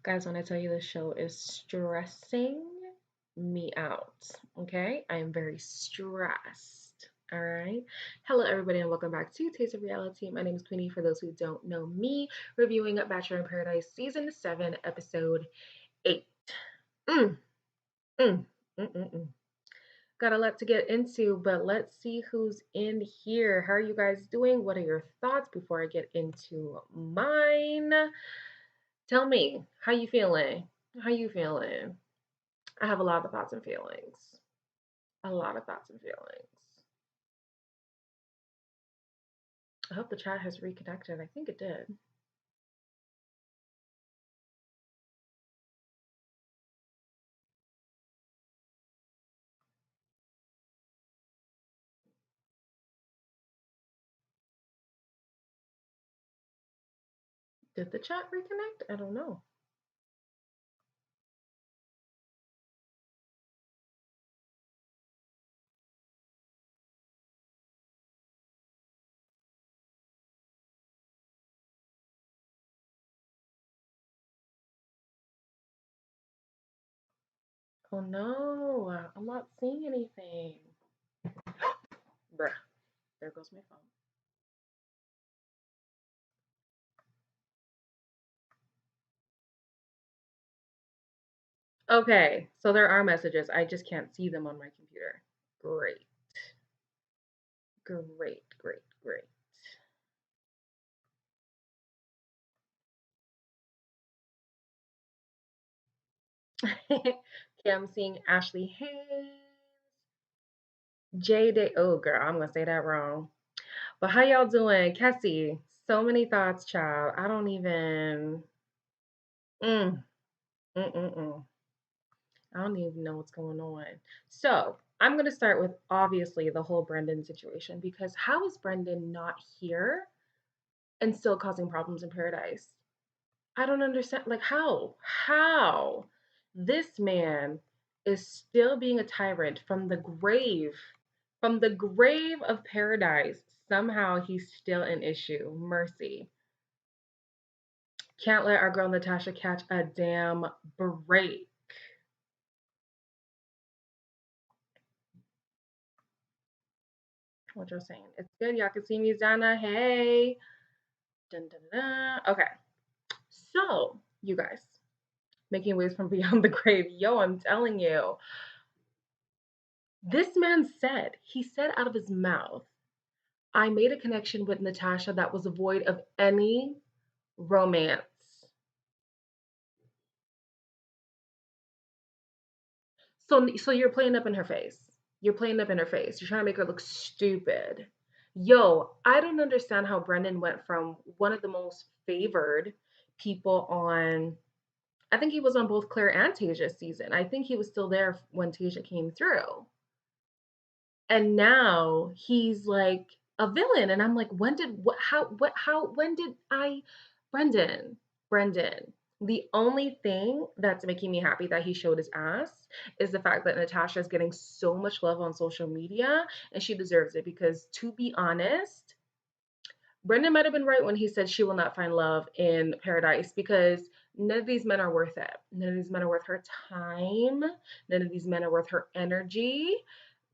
Guys, when I tell you this show is stressing me out, okay? I am very stressed. All right. Hello, everybody, and welcome back to Taste of Reality. My name is Queenie. For those who don't know me, reviewing Bachelor in Paradise Season 7, Episode 8. Mm, mm, mm. Got a lot to get into, but let's see who's in here. How are you guys doing? What are your thoughts before I get into mine? Tell me, how you feeling? How you feeling? I have a lot of thoughts and feelings. A lot of thoughts and feelings. I hope the chat has reconnected. I think it did. Did the chat reconnect? I don't know. Oh no, I'm not seeing anything. Bruh, there goes my phone. Okay, so there are messages. I just can't see them on my computer. Great. Great, great, great. Okay, I'm seeing Ashley Hayes, J Day. Oh, girl, I'm gonna say that wrong. But how y'all doing? Cassie, so many thoughts, child. I don't even. Mm, mm. I don't even know what's going on. So I'm going to start with obviously the whole Brendan situation because how is Brendan not here and still causing problems in paradise? I don't understand. Like, how? How? This man is still being a tyrant from the grave. From the grave of paradise. Somehow he's still an issue. Mercy. Can't let our girl Natasha catch a damn break. What you're saying. It's good. Y'all can see me, Zana. Hey. Dun, dun, dun. Okay. So, you guys, making waves from beyond the grave. Yo, I'm telling you. This man said, he said out of his mouth, I made a connection with Natasha that was void of any romance. So you're playing up in her face. You're playing up in her face. You're trying to make her look stupid. Yo, I don't understand how Brendan went from one of the most favored people on. I think he was on both Claire and Tasia's season. I think he was still there when Tasia came through. And now he's like a villain. And I'm like, when did when did I Brendan, Brendan. The only thing that's making me happy that he showed his ass is the fact that Natasha is getting so much love on social media and she deserves it because to be honest, Brendan might have been right when he said she will not find love in paradise because none of these men are worth it. None of these men are worth her time. None of these men are worth her energy.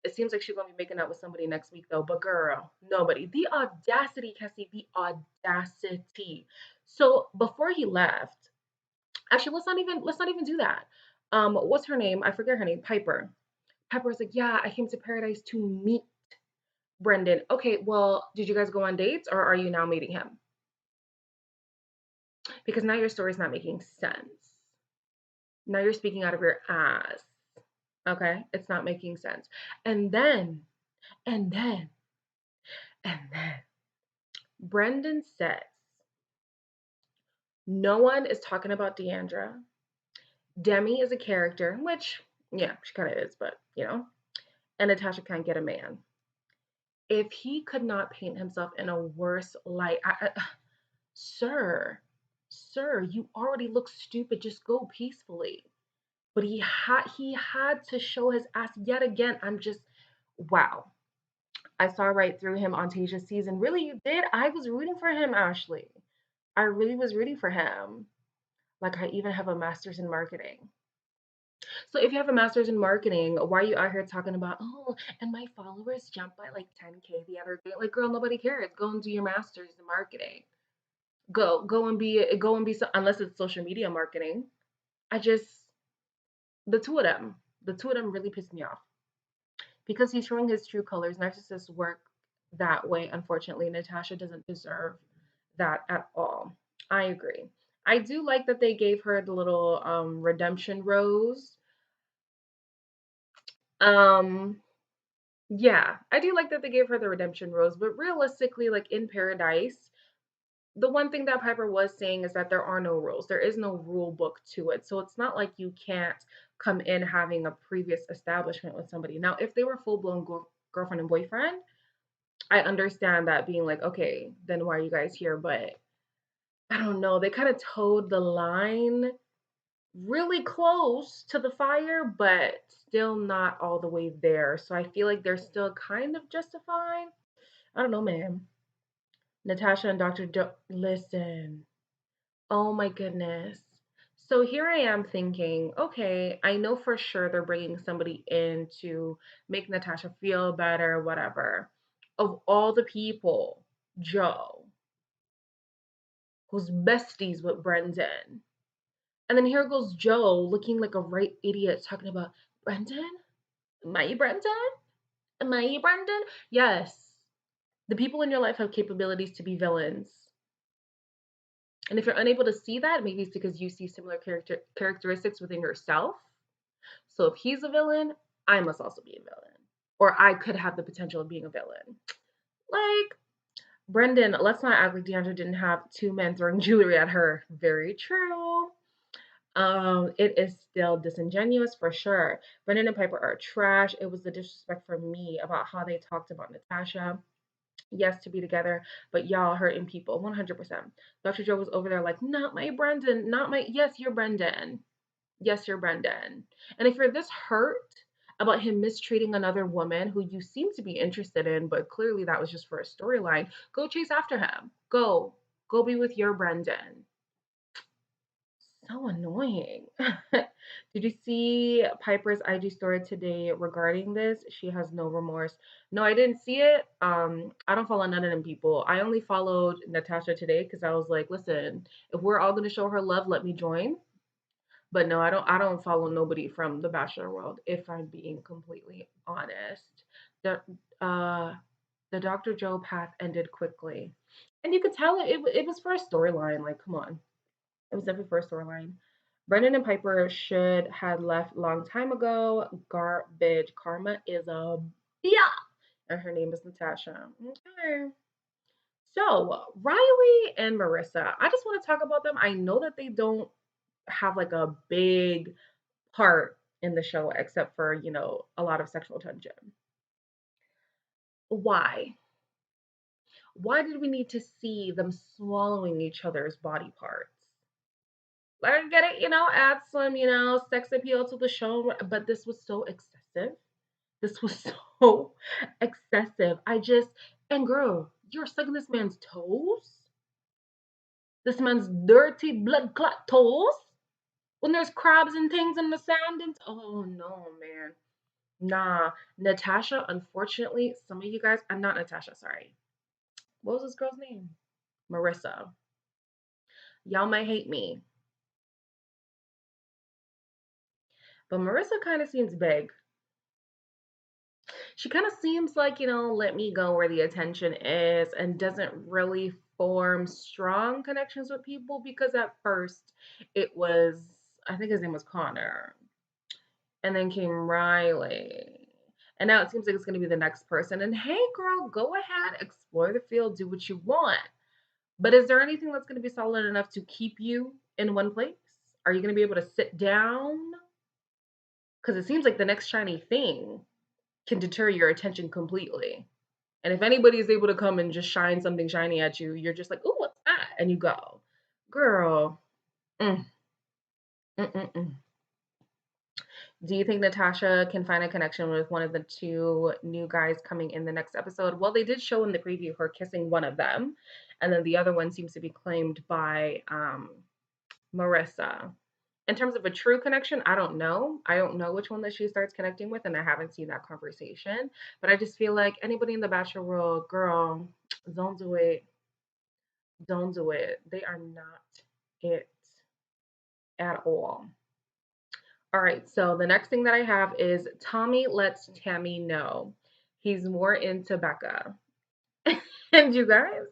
It seems like she's gonna be making out with somebody next week though, but girl, nobody. The audacity, Cassie, the audacity. So before he left, actually let's not even do that. What's her name? I forget her name. Piper. Piper was like, yeah, I came to paradise to meet Brendan. Okay, well, did you guys go on dates or are you now meeting him? Because now your story's not making sense. Now you're speaking out of your ass. Okay? It's not making sense. And then, and then, and then, Brendan says, no one is talking about Deandra. Demi is a character, which, yeah, she kind of is, but, and Natasha can't get a man. If he could not paint himself in a worse light, sir, you already look stupid. Just go peacefully. But he had to show his ass yet again. I'm just wow. I saw right through him on Tasia's season. Really, you did? I was rooting for him, Ashley. I really was rooting for him. Like I even have a master's in marketing. So if you have a master's in marketing, why are you out here talking about, oh, and my followers jumped by like 10K the other day? Like, girl, nobody cares. Go and do your master's in marketing. Go and be unless it's social media marketing. I just the two of them, the two of them really piss me off because he's showing his true colors. Narcissists work that way. Unfortunately, Natasha doesn't deserve that at all. I agree. I do like that they gave her the little redemption rose. Um yeah, I do like that they gave her the redemption rose, but realistically, like in paradise, the one thing that Piper was saying is that there are no rules. There is no rule book to it. So it's not like you can't come in having a previous establishment with somebody. Now, if they were full blown girlfriend and boyfriend, I understand that being like, okay, then why are you guys here? But I don't know. They kind of towed the line really close to the fire, but still not all the way there. So I feel like they're still kind of justified. I don't know, man. Natasha and Dr. Listen. Oh my goodness. So here I am thinking, okay, I know for sure they're bringing somebody in to make Natasha feel better, whatever. Of all the people, Joe, who's besties with Brendan. And then here goes Joe looking like a right idiot talking about Brendan? Am I Brendan? Am I Brendan? Yes. The people in your life have capabilities to be villains. And if you're unable to see that, maybe it's because you see similar characteristics within yourself. So if he's a villain, I must also be a villain. Or I could have the potential of being a villain. Like Brendan, let's not act like Deandra didn't have two men throwing jewelry at her. Very true. It is still disingenuous for sure. Brendan and Piper are trash. It was the disrespect for me about how they talked about Natasha. Yes, to be together, but y'all hurting people 100%. Dr. Joe was over there like, not my Brendan, not my. Yes, you're Brendan. Yes, you're Brendan. And if you're this hurt about him mistreating another woman who you seem to be interested in, but clearly that was just for a storyline, go chase after him. Go. Go be with your Brendan. So annoying. Did you see Piper's IG story today regarding this? She has no remorse. No, I didn't see it. I don't follow none of them people. I only followed Natasha today because I was like, listen, if we're all gonna show her love, let me join. But no, I don't follow nobody from the Bachelor world, if I'm being completely honest. The uh the Dr. Joe path ended quickly. And you could tell it was for a storyline. Like, come on. It was definitely for a storyline. Brendan and Piper should had left long time ago. Garbage. Karma is a yeah. And her name is Natasha. Okay. So Riley and Marissa, I just want to talk about them. I know that they don't have like a big part in the show except for, a lot of sexual tension. Why? Why did we need to see them swallowing each other's body parts? I get it, add some, sex appeal to the show, but this was so excessive. This was so excessive. And girl, you're sucking this man's toes? This man's dirty blood clot toes? When there's crabs and things in the sand and oh no, man. Nah, Natasha, unfortunately, some of you guys, I'm not Natasha, sorry. What was this girl's name? Marissa. Y'all might hate me, but Marissa kind of seems big. She kind of seems like, let me go where the attention is and doesn't really form strong connections with people because at first it was, I think his name was Connor, and then came Riley. And now it seems like it's going to be the next person. And hey, girl, go ahead, explore the field, do what you want. But is there anything that's going to be solid enough to keep you in one place? Are you going to be able to sit down? Because it seems like the next shiny thing can deter your attention completely. And if anybody is able to come and just shine something shiny at you, you're just like, "Ooh, what's that?" And you go, "Girl, mm, mm, mm, mm." Do you think Natasha can find a connection with one of the two new guys coming in the next episode? Well, they did show in the preview her kissing one of them, and then the other one seems to be claimed by Marissa. In terms of a true connection, I don't know. I don't know which one that she starts connecting with, and I haven't seen that conversation. But I just feel like anybody in the Bachelor world, girl, don't do it. Don't do it. They are not it at all. All right, so the next thing that I have is Tommy lets Tammy know he's more into Becca. And you guys,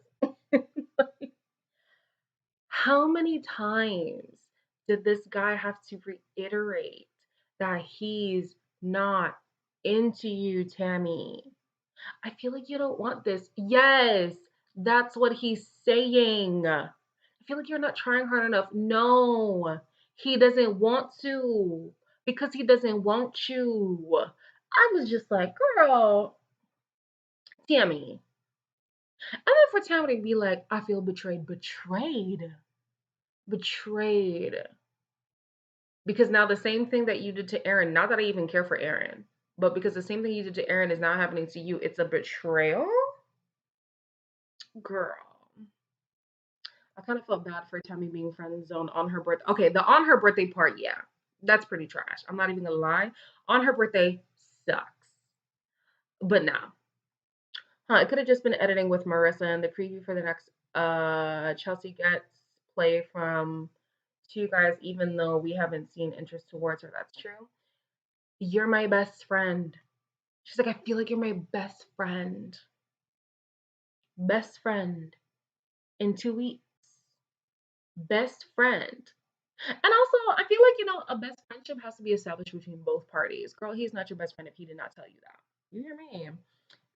how many times did this guy have to reiterate that he's not into you, Tammy? I feel like you don't want this. Yes, that's what he's saying. I feel like you're not trying hard enough. No, he doesn't want to because he doesn't want you. I was just like, girl, Tammy. And then for Tammy to be like, I feel betrayed. Betrayed. Betrayed. Because now the same thing that you did to Aaron, not that I even care for Aaron, but because the same thing you did to Aaron is now happening to you, it's a betrayal? Girl. I kind of felt bad for Tammy being friend zoned on her birthday. Okay, the on her birthday part, yeah, that's pretty trash. I'm not even gonna lie. On her birthday sucks. But now, it could have just been editing with Marissa and the preview for the next Chelsea gets play from two guys, even though we haven't seen interest towards her. That's true. You're my best friend. She's like, I feel like you're my best friend. Best friend in 2 weeks. Best friend. And also, I feel like, a best friendship has to be established between both parties. Girl, he's not your best friend if he did not tell you that. You hear me?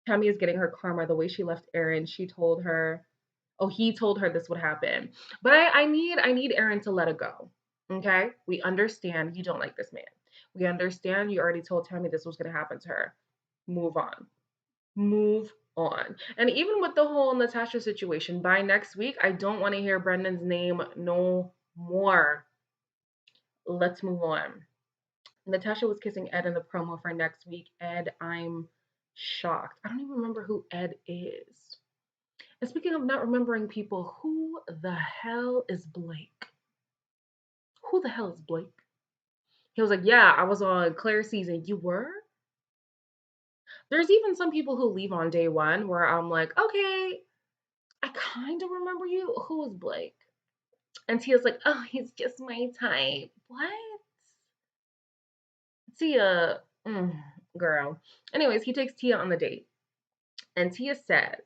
Tammy is getting her karma the way she left Aaron. She told her, oh, he told her this would happen. But I need Aaron to let it go. Okay? We understand you don't like this man. We understand you already told Tammy this was gonna happen to her. Move on. Move on. And even with the whole Natasha situation, by next week, I don't want to hear Brendan's name no more. Let's move on. Natasha was kissing Ed in the promo for next week. Ed, I'm shocked. I don't even remember who Ed is. And speaking of not remembering people, who the hell is Blake? Who the hell is Blake? He was like, yeah, I was on Claire's season. You were? There's even some people who leave on day one where I'm like, okay, I kind of remember you. Who is Blake? And Tia's like, oh, he's just my type. What? Tia, girl. Anyways, he takes Tia on the date. And Tia says,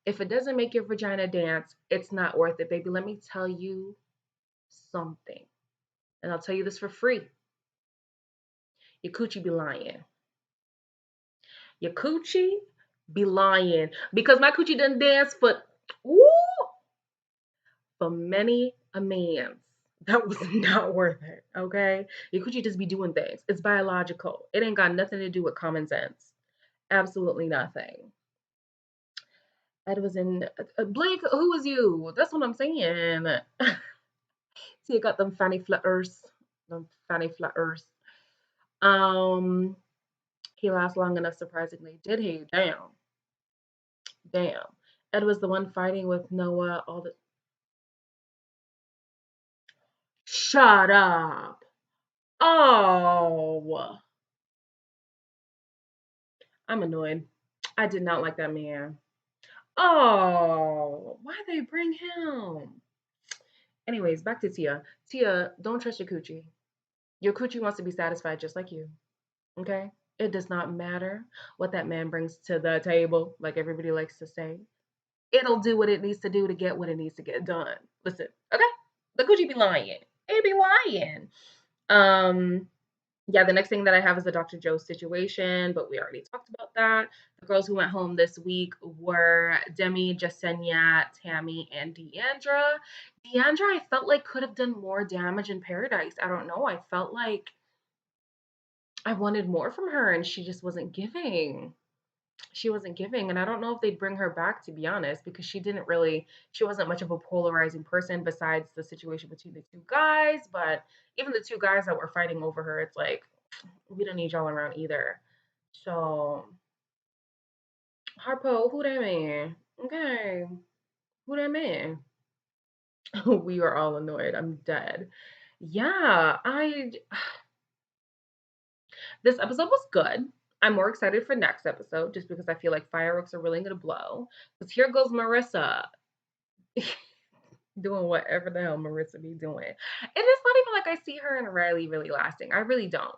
if it doesn't make your vagina dance, it's not worth it, baby. Let me tell you something. And I'll tell you this for free. Your coochie be lying. Your coochie be lying. Because my coochie done dance for many a man's. That was not worth it, okay? Your coochie just be doing things. It's biological. It ain't got nothing to do with common sense. Absolutely nothing. Ed was in Blake. Who was you? That's what I'm saying. See, you got them fanny flutters. Them fanny flutters. Um, he lasts long enough, surprisingly. Did he? Damn. Damn. Ed was the one fighting with Noah all the. Shut up. Oh, I'm annoyed. I did not like that man. Oh, why they bring him? Anyways, back to Tia. Tia, don't trust your coochie. Your coochie wants to be satisfied just like you. Okay? It does not matter what that man brings to the table, like everybody likes to say. It'll do what it needs to do to get what it needs to get done. Listen, okay? The coochie be lying. It be lying. Um, yeah, the next thing that I have is the Dr. Joe situation, but we already talked about that. The girls who went home this week were Demi, Jasenia, Tammy, and Deandra. Deandra, I felt like could have done more damage in Paradise. I don't know. I felt like I wanted more from her and she just wasn't giving. She wasn't giving. And I don't know if they'd bring her back, to be honest, because she wasn't much of a polarizing person besides the situation between the two guys. But even the two guys that were fighting over her, it's like, we don't need y'all around either. So, Harpo, who that man? Okay, who that man? We are all annoyed. I'm dead. Yeah, this episode was good. I'm more excited for next episode just because I feel like fireworks are really gonna blow. Because here goes Marissa doing whatever the hell Marissa be doing. And it's not even like I see her and Riley really lasting. I really don't.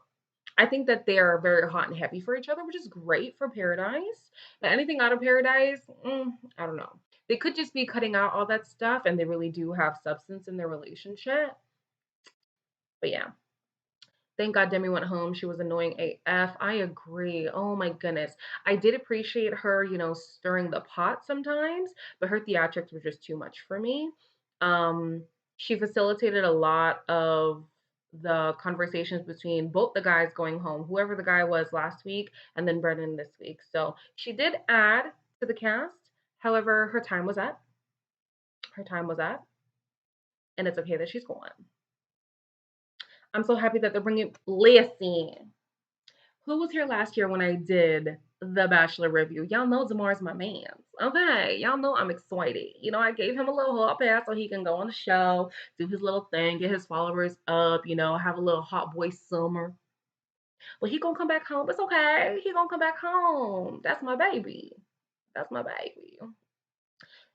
I think that they are very hot and heavy for each other, which is great for Paradise. But anything out of Paradise, I don't know. They could just be cutting out all that stuff, and they really do have substance in their relationship. But yeah, thank God Demi went home. She was annoying AF. I agree. Oh my goodness. I did appreciate her, stirring the pot sometimes, but her theatrics were just too much for me. Um, she facilitated a lot of the conversations between both the guys going home, whoever the guy was last week, and then Brendan this week. So she did add to the cast. However, her time was up. Her time was up, and it's okay that she's gone. I'm so happy that they're bringing. Listen, who was here last year when I did the Bachelor review? Y'all know Damar's my man. Okay, y'all know I'm excited. I gave him a little hot pass so he can go on the show, do his little thing, get his followers up, have a little hot boy summer. Well, he gonna come back home. It's okay. He gonna come back home. That's my baby. That's my baby.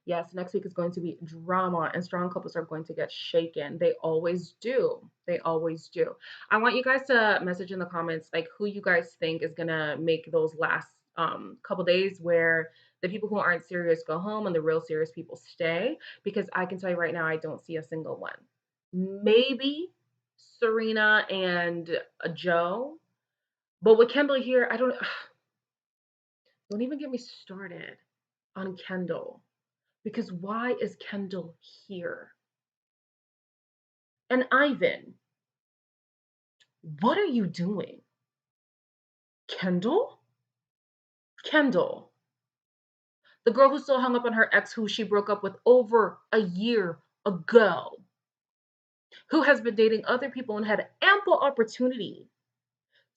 Yes, next week is going to be drama and strong couples are going to get shaken. They always do. They always do. I want you guys to message in the comments like who you guys think is going to make those last couple days where the people who aren't serious go home and the real serious people stay because I can tell you right now I don't see a single one. Maybe Serena and Joe, but with Kendall here, I don't even get me started on Kendall. Because why is Kendall here? And Ivan, what are you doing? Kendall? Kendall, the girl who's still hung up on her ex who she broke up with over a year ago, who has been dating other people and had ample opportunity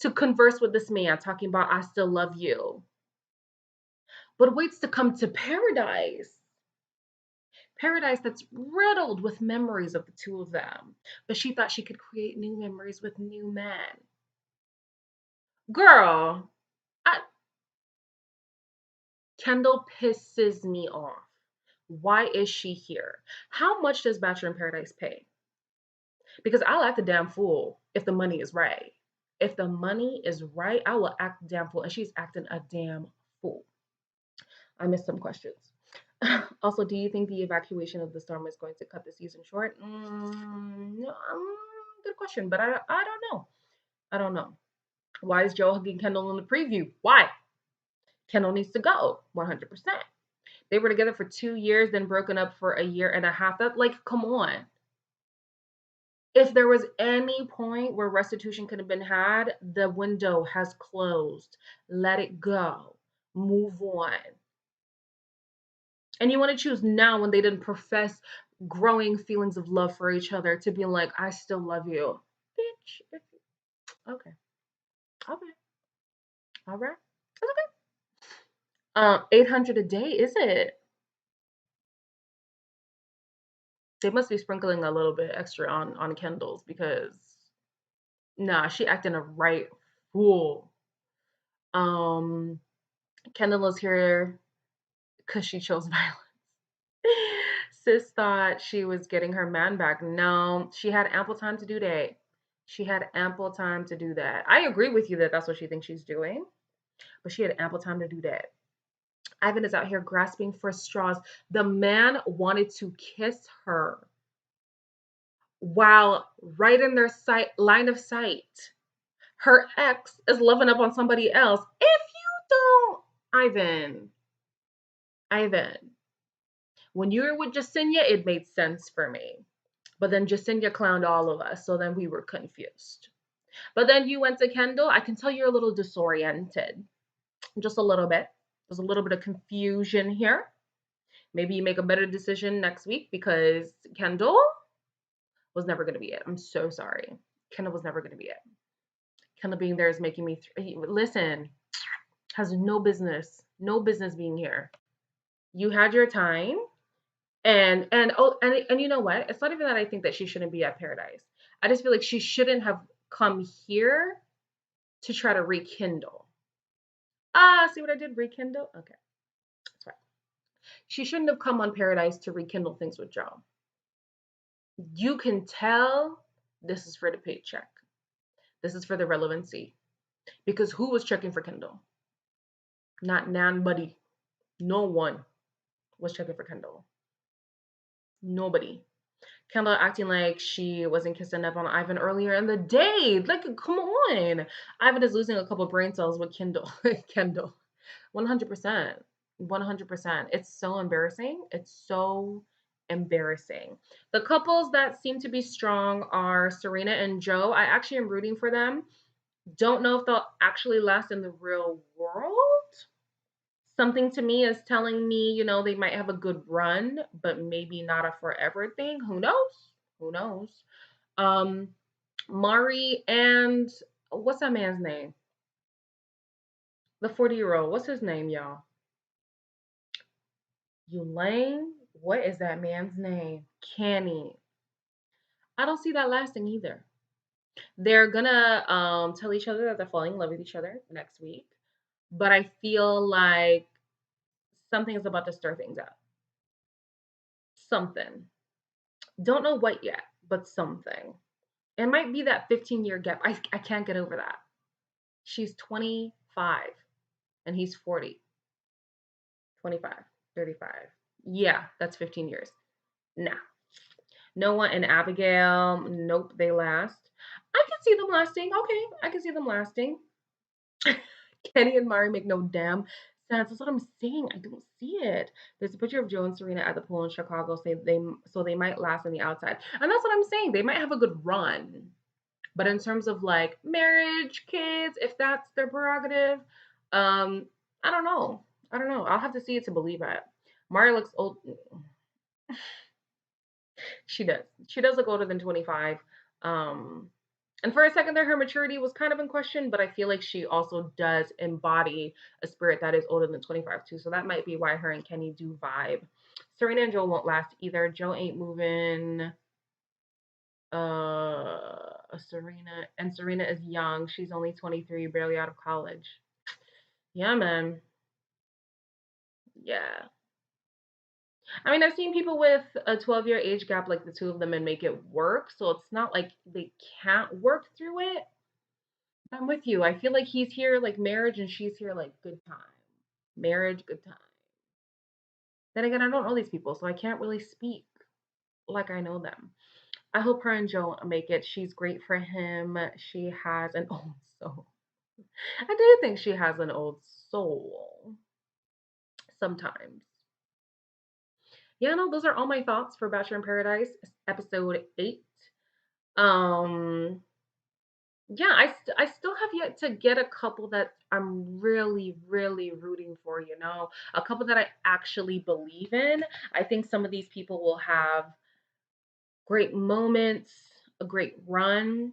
to converse with this man talking about, I still love you, but waits to come to paradise. Paradise that's riddled with memories of the two of them. But she thought she could create new memories with new men. Girl, I, Kendall pisses me off. Why is she here? How much does Bachelor in Paradise pay? Because I'll act a damn fool if the money is right. If the money is right, I will act a damn fool. And she's acting a damn fool. I missed some questions. Also, do you think the evacuation of the storm is going to cut the season short? No, good question, but I don't know. I don't know. Why is Joe hugging Kendall in the preview? Why? Kendall needs to go 100%. They were together for 2 years, then broken up for a year and a half. That, like, come on. If there was any point where restitution could have been had, the window has closed. Let it go. Move on. And you want to choose now when they didn't profess growing feelings of love for each other to be like, I still love you. Bitch. Okay. Okay. All right. It's okay. 800 a day, is it? They must be sprinkling a little bit extra on Kendall's because nah, she acting a right fool. Um, Kendall is here because she chose violence. Sis thought she was getting her man back. No, she had ample time to do that. She had ample time to do that. I agree with you that that's what she thinks she's doing, but she had ample time to do that. Ivan is out here grasping for straws. The man wanted to kiss her while right in their sight line of sight. Her ex is loving up on somebody else. If you don't, Ivan, when you were with Jacinia, it made sense for me. But then Jacinia clowned all of us, so then we were confused. But then you went to Kendall. I can tell you're a little disoriented, just a little bit. There's a little bit of confusion here. Maybe you make a better decision next week because Kendall was never going to be it. I'm so sorry. Kendall was never going to be it. Kendall being there is making me listen. Has no business being here. You had your time. And you know what? It's not even that I think that she shouldn't be at Paradise. I just feel like she shouldn't have come here to try to rekindle. Ah, see what I did? Rekindle? Okay, that's right. She shouldn't have come on Paradise to rekindle things with Joe. You can tell this is for the paycheck. This is for the relevancy. Because who was checking for Kendall? Not nobody. No one was checking for Kendall. Nobody. Kendall acting like she wasn't kissing up on Ivan earlier in the day. Like, come on. Ivan is losing a couple brain cells with Kendall. Kendall. 100%. 100%. It's so embarrassing. It's so embarrassing. The couples that seem to be strong are Serena and Joe. I actually am rooting for them. Don't know if they'll actually last in the real world. Something to me is telling me, they might have a good run, but maybe not a forever thing. Who knows? Who knows? Um, Mari and what's that man's name? The 40-year-old. What's his name, y'all? Yulane? What is that man's name? Kenny. I don't see that lasting either. They're gonna tell each other that they're falling in love with each other next week. But I feel like something is about to stir things up. Something. Don't know what yet, but something. It might be that 15-year gap. I can't get over that. She's 25 and he's 40. 25, 35. Yeah, that's 15 years. Nah. Noah and Abigail, nope, they last. I can see them lasting. Okay, I can see them lasting. Kenny and Mari make no damn sense. That's what I'm saying. I don't see it. There's a picture of Joe and Serena at the pool in Chicago. So they might last on the outside, and that's what I'm saying. They might have a good run, but in terms of like marriage, kids, if that's their prerogative, um, I don't know. I don't know. I'll have to see it to believe it. Mari looks old. She does. She does look older than 25. Um, and for a second there, her maturity was kind of in question, but I feel like she also does embody a spirit that is older than 25 too. So that might be why her and Kenny do vibe. Serena and Joe won't last either. Joe ain't moving. Serena is young. She's only 23, barely out of college. Yeah, man. Yeah. I mean, I've seen people with a 12-year age gap like the two of them and make it work. So it's not like they can't work through it. I'm with you. I feel like he's here like marriage and she's here like good time. Marriage, good time. Then again, I don't know these people, so I can't really speak like I know them. I hope her and Joe make it. She's great for him. She has an old soul. I do think she has an old soul sometimes. Yeah, no, those are all my thoughts for Bachelor in Paradise, episode 8. Um, yeah, I still have yet to get a couple that I'm really, really rooting for, a couple that I actually believe in. I think some of these people will have great moments, a great run,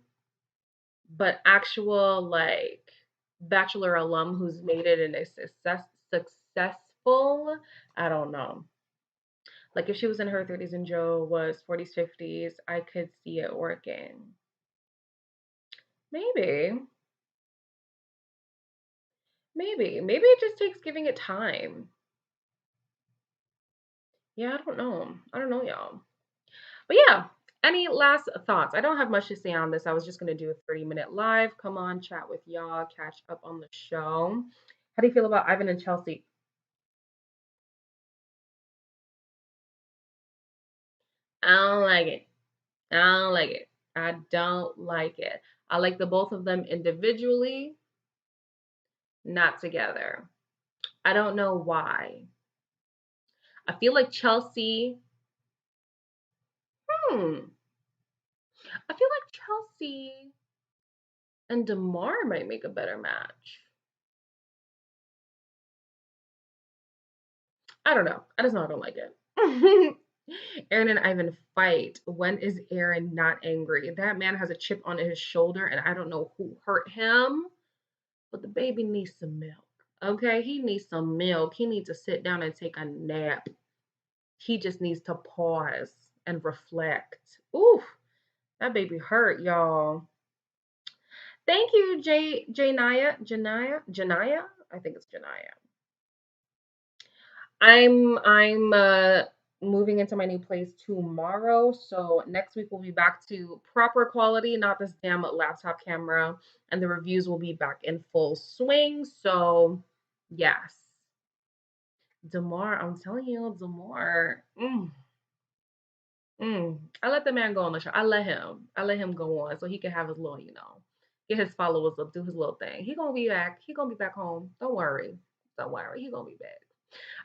but actual like Bachelor alum who's made it and is successful, I don't know. Like if she was in her 30s and Joe was 40s, 50s, I could see it working. Maybe. Maybe it just takes giving it time. Yeah, I don't know. I don't know, y'all. But yeah, any last thoughts? I don't have much to say on this. I was just gonna do a 30-minute live. Come on, chat with y'all, catch up on the show. How do you feel about Ivan and Chelsea? I don't like it. I don't like it. I don't like it. I like the both of them individually, not together. I don't know why. I feel like Chelsea, hmm, I feel like Chelsea and DeMar might make a better match. I don't know. I just know I don't like it. Aaron and Ivan fight. When is Aaron not angry? That man has a chip on his shoulder, and I don't know who hurt him, but the baby needs some milk. Okay, he needs some milk. He needs to sit down and take a nap. He just needs to pause and reflect. Ooh, that baby hurt, y'all. Thank you, Janaya. I think it's Janaya. I'm moving into my new place tomorrow, so next week we'll be back to proper quality, not this damn laptop camera, and the reviews will be back in full swing. So, yes, Demar, I'm telling you, Demar. I let the man go on the show. I let him. I let him go on so he can have his little, get his followers up, do his little thing. He gonna be back. He gonna be back home. Don't worry. Don't worry. He gonna be back.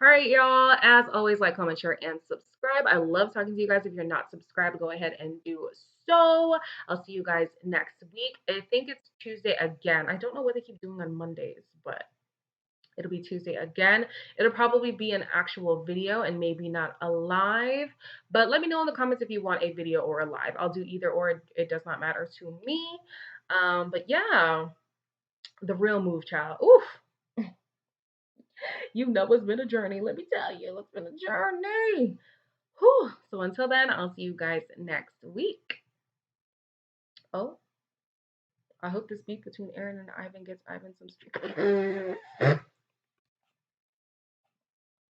All right, y'all. As always, like, comment, share, and subscribe. I love talking to you guys. If you're not subscribed, go ahead and do so. I'll see you guys next week. I think it's Tuesday again. I don't know what they keep doing on Mondays, but it'll be Tuesday again. It'll probably be an actual video and maybe not a live. But let me know in the comments if you want a video or a live. I'll do either or. It does not matter to me. But yeah, the real move, child. Oof. You know it's been a journey. Let me tell you, it's been a journey. Whew. So until then, I'll see you guys next week. Oh, I hope this beef between Aaron and Ivan gets Ivan some street.